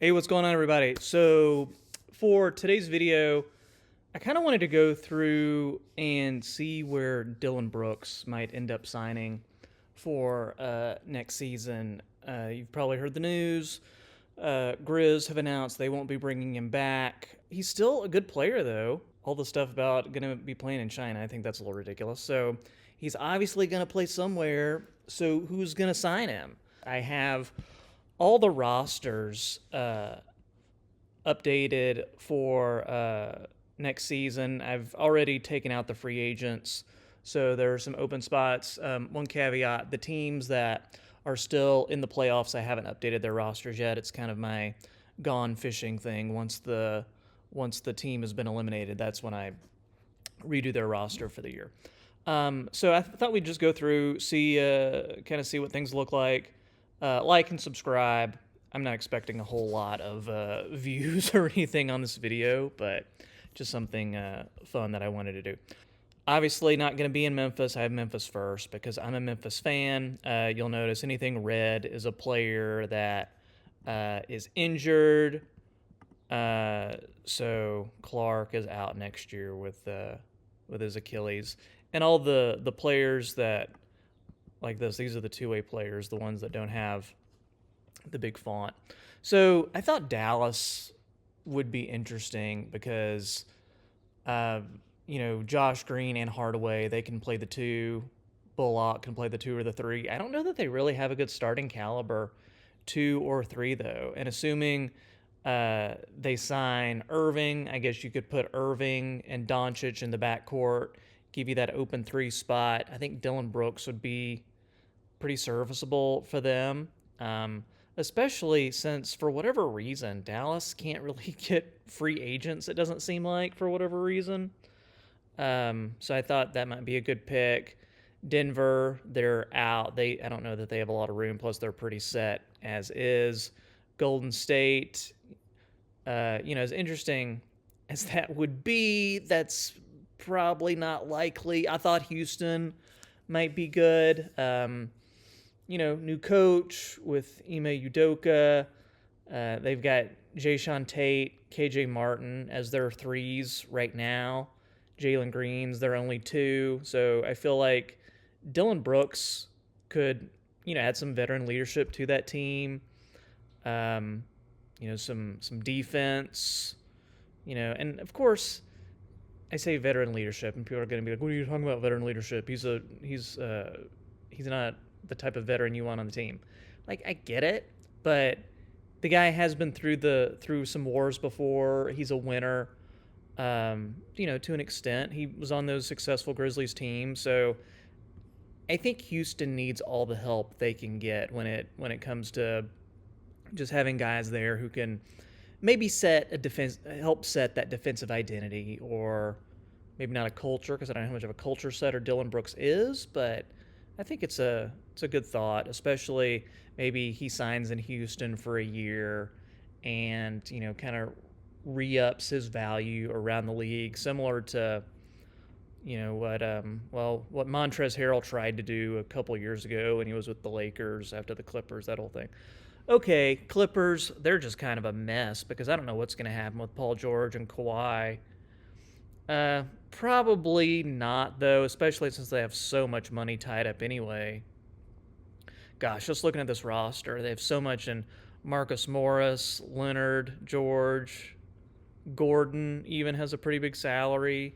Hey, what's going on, everybody? So, for today's video, I kind of wanted to go through and see where Dillon Brooks might end up signing for next season. You've probably heard the news. Grizz have announced they won't be bringing him back. He's still a good player, though. All the stuff about going to be playing in China, I think that's a little ridiculous. So, he's obviously going to play somewhere. So, who's going to sign him? I have all the rosters updated for next season. I've already taken out the free agents, so there are some open spots. One caveat: the teams that are still in the playoffs, I haven't updated their rosters yet. It's kind of my gone fishing thing. Once the team has been eliminated, that's when I redo their roster for the year. So I thought we'd just go through, see, kind of see what things look like. Like and subscribe. I'm not expecting a whole lot of views or anything on this video, but just something fun that I wanted to do. Obviously, not going to be in Memphis. I have Memphis first because I'm a Memphis fan. You'll notice anything red is a player that is injured. So Clark is out next year with his Achilles, and all the players that like this. These are the two-way players, the ones that don't have the big font. So I thought Dallas would be interesting because, Josh Green and Hardaway, they can play the two. Bullock can play the two or the three. I don't know that they really have a good starting caliber, two or three, though. And assuming they sign Irving, I guess you could put Irving and Doncic in the backcourt, give you that open three spot. I think Dillon Brooks would be pretty serviceable for them, especially since, for whatever reason, Dallas can't really get free agents, it doesn't seem like, for whatever reason. So I thought that might be a good pick. Denver, they're out. I don't know that they have a lot of room, plus they're pretty set as is. Golden State, as interesting as that would be, that's probably not likely. I thought Houston might be good. New coach with Ime Udoka. They've got Jayshawn Tate, KJ Martin as their threes right now. Jalen Green's their only two. So I feel like Dillon Brooks could, add some veteran leadership to that team. Some defense. And of course, I say veteran leadership, and people are going to be like, "What are you talking about, veteran leadership? He's not the type of veteran you want on the team." Like, I get it, but the guy has been through some wars before. He's a winner, to an extent. He was on those successful Grizzlies teams, so I think Houston needs all the help they can get when it comes to just having guys there who can maybe help set that defensive identity, or maybe not a culture, because I don't know how much of a culture setter Dillon Brooks is, but I think it's a good thought, especially maybe he signs in Houston for a year and, kind of re-ups his value around the league, similar to, what Montrezl Harrell tried to do a couple years ago when he was with the Lakers after the Clippers, that whole thing. Okay, Clippers, they're just kind of a mess because I don't know what's going to happen with Paul George and Kawhi. Probably not, though, especially since they have so much money tied up anyway. Gosh, just looking at this roster, they have so much in Marcus Morris, Leonard, George, Gordon even has a pretty big salary.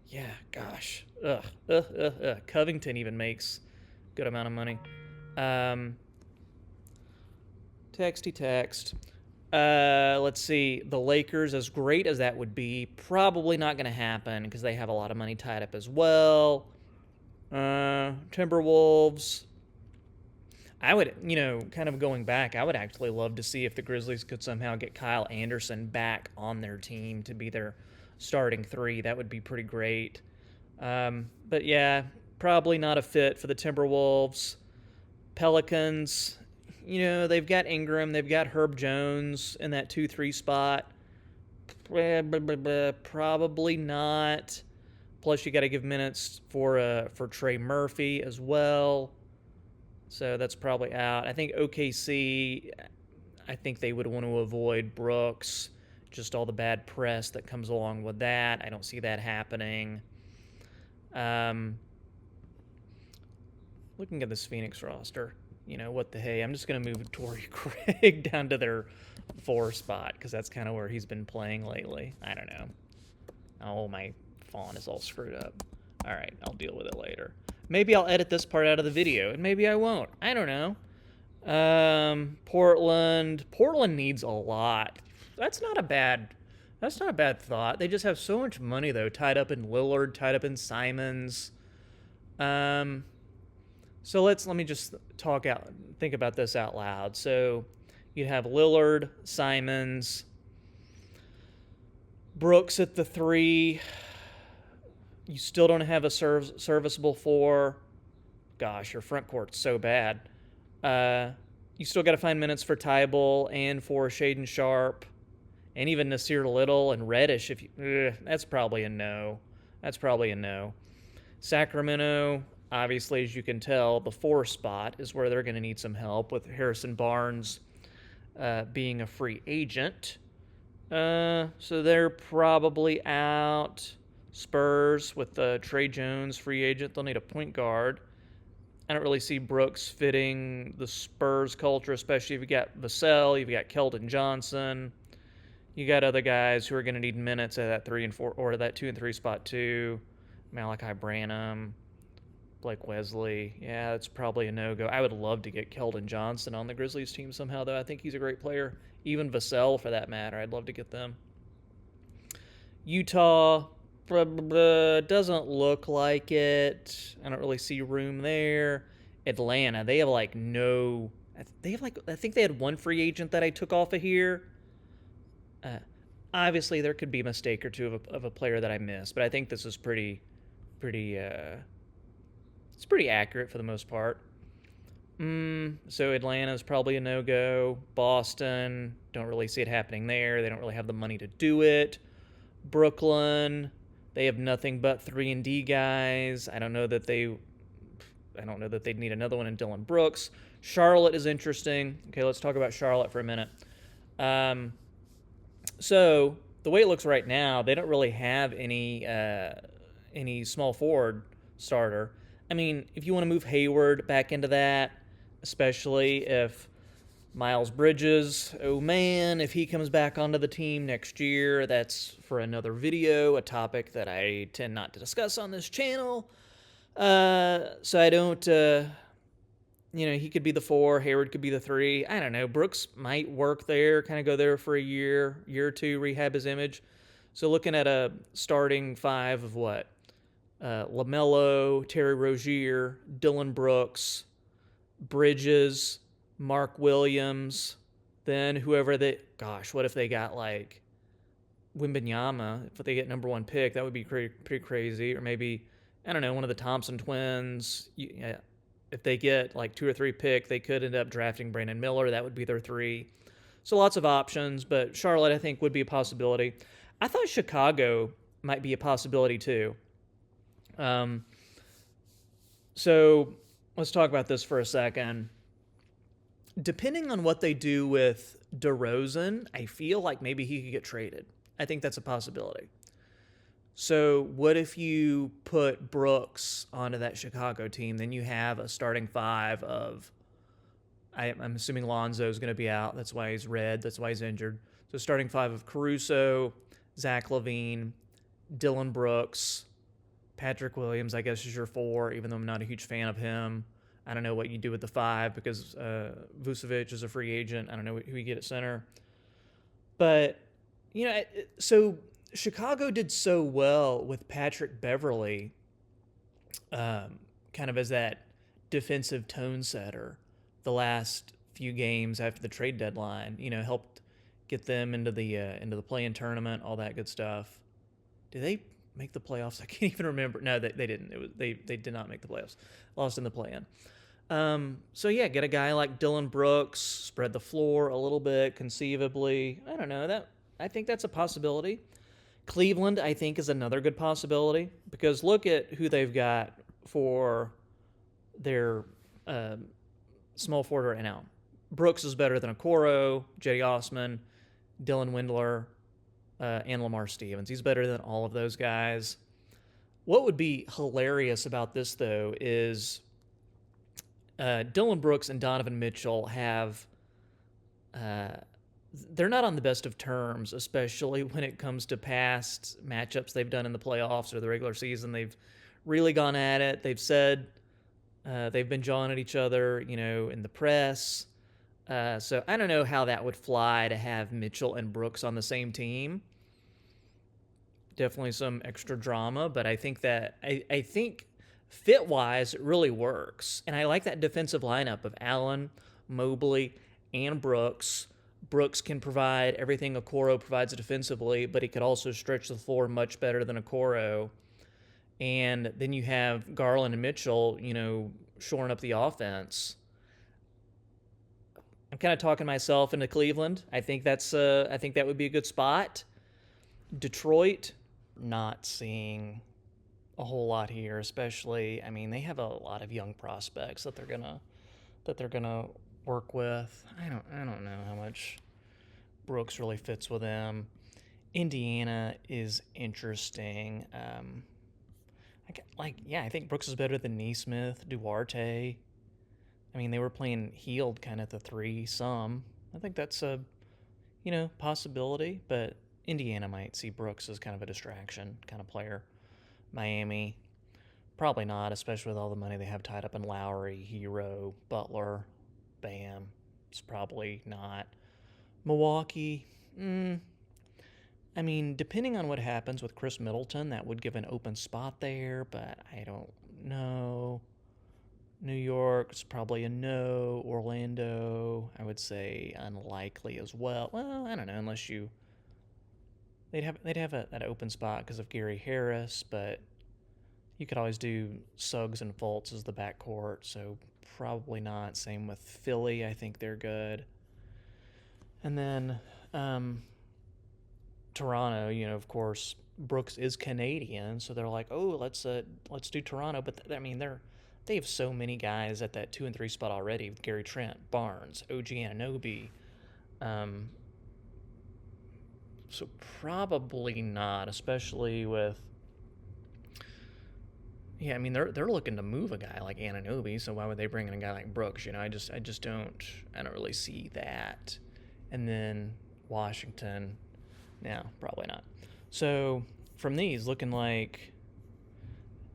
Yeah, gosh. Covington even makes a good amount of money. Text. Let's see. The Lakers, as great as that would be, probably not going to happen because they have a lot of money tied up as well. Timberwolves. I would, kind of going back, I would actually love to see if the Grizzlies could somehow get Kyle Anderson back on their team to be their starting three. That would be pretty great. But yeah, probably not a fit for the Timberwolves. Pelicans. They've got Ingram, they've got Herb Jones in that 2-3 spot. Probably not. Plus, you got to give minutes for Trey Murphy as well. So that's probably out. I think OKC, I think they would want to avoid Brooks, just all the bad press that comes along with that. I don't see that happening. Looking at this Phoenix roster, what the hey, I'm just going to move Torrey Craig down to their 4 spot because that's kind of where he's been playing lately. I don't know. Oh, my font is all screwed up. All right, I'll deal with it later. Maybe I'll edit this part out of the video, and maybe I won't. I don't know. Portland needs a lot. That's not a bad thought. They just have so much money though, tied up in Lillard, tied up in Simons. So let me just think about this out loud. So you'd have Lillard, Simons, Brooks at the 3. You still don't have a serviceable 4. Gosh, your front court's so bad. You still got to find minutes for Tybal and for Shaedon Sharpe, and even Nasir Little and Reddish. That's probably a no. Sacramento, obviously, as you can tell, the 4 spot is where they're going to need some help with Harrison Barnes being a free agent. So they're probably out. Spurs with Trey Jones, free agent. They'll need a point guard. I don't really see Brooks fitting the Spurs culture, especially if you got Vassell, you've got Keldon Johnson. You got other guys who are going to need minutes at that 3 and 4, or that 2 and 3 spot too. Malachi Branham, Blake Wesley. Yeah, that's probably a no-go. I would love to get Keldon Johnson on the Grizzlies team somehow, though. I think he's a great player. Even Vassell, for that matter. I'd love to get them. Utah doesn't look like it. I don't really see room there. Atlanta, they have I think they had one free agent that I took off of here. Obviously, there could be a mistake or two of a player that I missed, but I think this is pretty it's pretty accurate for the most part. So Atlanta is probably a no-go. Boston, don't really see it happening there. They don't really have the money to do it. Brooklyn, they have nothing but 3-and-D guys. I don't know that they'd need another one in Dillon Brooks. Charlotte is interesting. Okay, let's talk about Charlotte for a minute. So the way it looks right now, they don't really have any small forward starter. I mean, if you want to move Hayward back into that, especially if Miles Bridges, oh man, if he comes back onto the team next year, that's for another video, a topic that I tend not to discuss on this channel. So I don't, he could be the 4, Hayward could be the 3. I don't know. Brooks might work there, kind of go there for a year or two, rehab his image. So looking at a starting 5 of what? LaMelo, Terry Rozier, Dillon Brooks, Bridges, Mark Williams, then whoever what if they got like Wembanyama? If they get number 1 pick, that would be pretty crazy. Or maybe, I don't know, one of the Thompson twins. If they get like 2 or 3 pick, they could end up drafting Brandon Miller. That would be their 3. So lots of options, but Charlotte, I think, would be a possibility. I thought Chicago might be a possibility too. So let's talk about this for a second. Depending on what they do with DeRozan, I feel like maybe he could get traded. I think that's a possibility. So what if you put Brooks onto that Chicago team? Then you have a starting 5 of, I'm assuming Lonzo's going to be out. That's why he's red. That's why he's injured. So starting 5 of Caruso, Zach LaVine, Dillon Brooks, Patrick Williams, I guess, is your 4, even though I'm not a huge fan of him. I don't know what you do with the 5 because Vucevic is a free agent. I don't know who you get at center. But, so Chicago did so well with Patrick Beverley kind of as that defensive tone setter the last few games after the trade deadline, helped get them into the play-in tournament, all that good stuff. Did they make the playoffs? I can't even remember. No, they didn't. They did not make the playoffs. Lost in the play-in. So yeah, get a guy like Dillon Brooks, spread the floor a little bit, conceivably. I don't know. I think that's a possibility. Cleveland, I think, is another good possibility because look at who they've got for their small forward right now. Brooks is better than Okoro, Jetty Osman, Dylan Windler, and Lamar Stevens. He's better than all of those guys. What would be hilarious about this, though, is Dylan Brooks and Donovan Mitchell have they're not on the best of terms, especially when it comes to past matchups they've done in the playoffs or the regular season. They've really gone at it. They've said they've been jawing at each other, in the press. So I don't know how that would fly to have Mitchell and Brooks on the same team. Definitely some extra drama, but I think fit-wise it really works. And I like that defensive lineup of Allen, Mobley, and Brooks. Brooks can provide everything Okoro provides defensively, but he could also stretch the floor much better than Okoro. And then you have Garland and Mitchell, shoring up the offense. I'm kind of talking myself into Cleveland. I think that would be a good spot. Detroit, not seeing a whole lot here, especially. I mean, they have a lot of young prospects that they're gonna work with. I don't know how much Brooks really fits with them. Indiana is interesting. I think Brooks is better than Nesmith, Duarte. I mean, they were playing Heald kind of at the 3 some. I think that's a, possibility, but Indiana might see Brooks as kind of a distraction kind of player. Miami, probably not, especially with all the money they have tied up in Lowry, Hero, Butler, Bam. It's probably not. Milwaukee, I mean, depending on what happens with Chris Middleton, that would give an open spot there, but I don't know. New York is probably a no. Orlando, I would say unlikely as well. Well, I don't know, unless they'd have that open spot because of Gary Harris, but you could always do Suggs and Fultz as the backcourt, so probably not. Same with Philly, I think they're good. And then Toronto, of course, Brooks is Canadian, so they're like, oh, let's do Toronto. But they have so many guys at that 2 and 3 spot already with Gary Trent, Barnes, OG Anunoby. So probably not, especially with. Yeah, I mean they're looking to move a guy like Anunoby, so why would they bring in a guy like Brooks? I just don't really see that. And then Washington, no, probably not. So from these, looking like,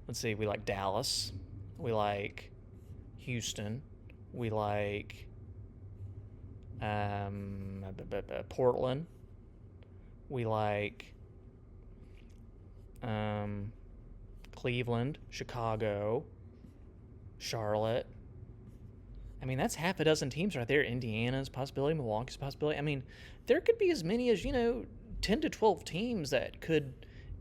let's see, we like Dallas, we like Houston, we like Portland, we like Cleveland, Chicago, Charlotte. I mean, that's half a dozen teams right there. Indiana's possibility, Milwaukee's possibility. I mean, there could be as many as, 10 to 12 teams that could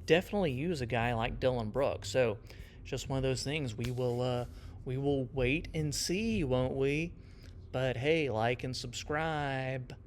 definitely use a guy like Dillon Brooks. So, just one of those things. We will wait and see, won't we? But hey, like and subscribe.